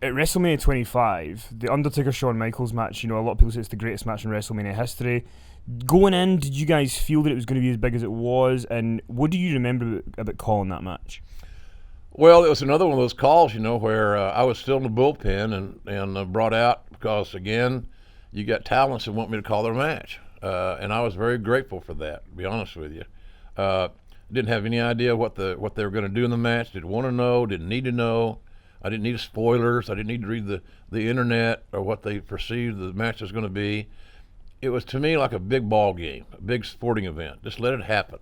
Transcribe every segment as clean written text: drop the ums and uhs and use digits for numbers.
at WrestleMania 25, the Undertaker-Shawn Michaels match, a lot of people say it's the greatest match in WrestleMania history. Going in, did you guys feel that it was going to be as big as it was? And what do you remember about calling that match? Well, it was another one of those calls, where I was still in the bullpen and brought out because, again, you got talents that want me to call their match. And I was very grateful for that, to be honest with you. Didn't have any idea what they were going to do in the match. Didn't want to know, didn't need to know. I didn't need spoilers. I didn't need to read the internet or what they perceived the match was going to be. It was, to me, like a big ball game, a big sporting event. Just let it happen.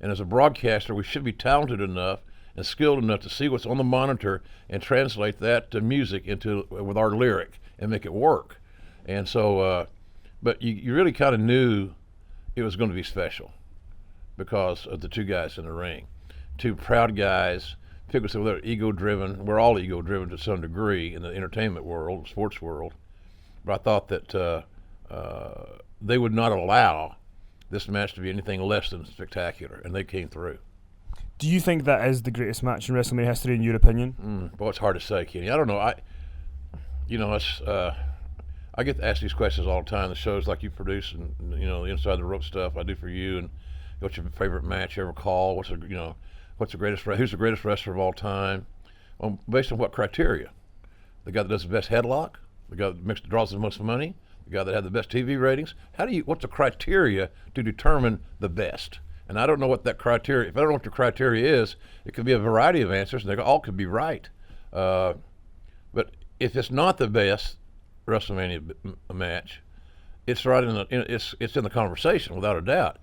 And as a broadcaster, we should be talented enough and skilled enough to see what's on the monitor and translate that to music with our lyric and make it work. And so, but you really kind of knew it was going to be special because of the two guys in the ring. Two proud guys. People say, well, they're ego-driven. We're all ego-driven to some degree in the entertainment world, sports world. But I thought that they would not allow this match to be anything less than spectacular, and they came through. Do you think that is the greatest match in WrestleMania history, in your opinion? Boy, it's hard to say, Kenny. I don't know. I get to ask these questions all the time. The shows like you produce and the inside the rope stuff I do for you, and what's your favorite match you ever call? Who's the greatest wrestler of all time? Well, based on what criteria? The guy that does the best headlock, the guy that draws the most money, the guy that had the best TV ratings. What's the criteria to determine the best? And I don't know what that criteria. If I don't know what the criteria is, it could be a variety of answers, and they all could be right. But if it's not the best WrestleMania match, it's right it's in the conversation without a doubt.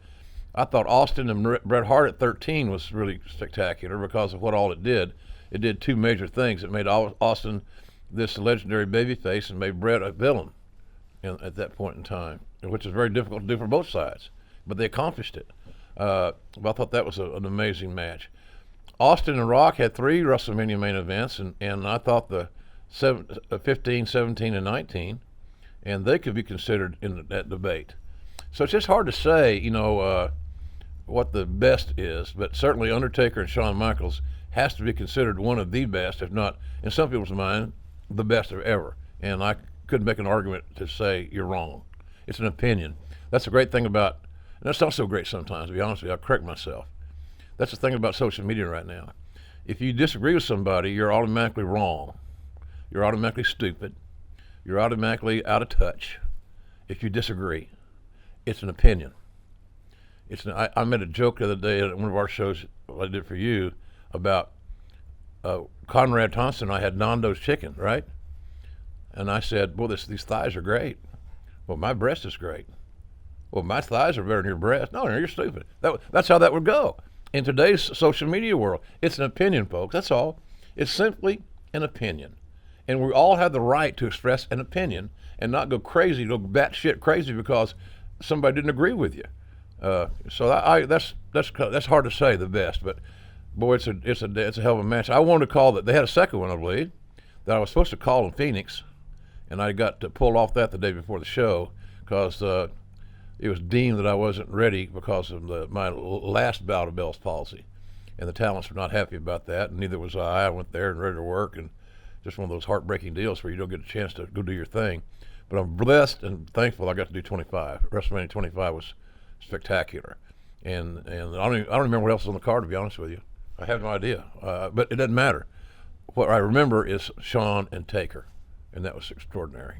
I thought Austin and Bret Hart at 13 was really spectacular because of what all it did. It did two major things. It made Austin this legendary babyface and made Bret a villain at that point in time, which is very difficult to do for both sides. But they accomplished it. But I thought that was an amazing match. Austin and Rock had 3 WrestleMania main events, and I thought the 15, 17, and 19, and they could be considered in that debate. So it's just hard to say, what the best is, but certainly Undertaker and Shawn Michaels has to be considered one of the best, if not, in some people's mind, the best of ever. And I couldn't make an argument to say you're wrong. It's an opinion. That's the great thing about, and that's not so great sometimes, to be honest with you. I'll correct myself. That's the thing about social media right now. If you disagree with somebody, you're automatically wrong. You're automatically stupid. You're automatically out of touch if you disagree. It's an opinion. I made a joke the other day at one of our shows I did for you about Conrad Thompson and I had Nando's chicken, right? And I said, well, these thighs are great. Well, my breast is great. Well, my thighs are better than your breast. No, you're stupid. That's how that would go. In today's social media world, it's an opinion, folks. That's all. It's simply an opinion. And we all have the right to express an opinion and not go crazy, go batshit crazy because somebody didn't agree with you. So that's hard to say the best, but boy, it's a hell of a match. I wanted to call that. They had a second one, I believe, that I was supposed to call in Phoenix, and I got to pull off that the day before the show because it was deemed that I wasn't ready because of my last bout of Bell's palsy, and the talents were not happy about that, and neither was I. I went there and ready to work, and just one of those heartbreaking deals where you don't get a chance to go do your thing. But I'm blessed and thankful I got to do 25. WrestleMania 25 was spectacular, and I don't remember what else was on the card, to be honest with you. I have no idea, but it doesn't matter. What I remember is Shawn and Taker, and that was extraordinary.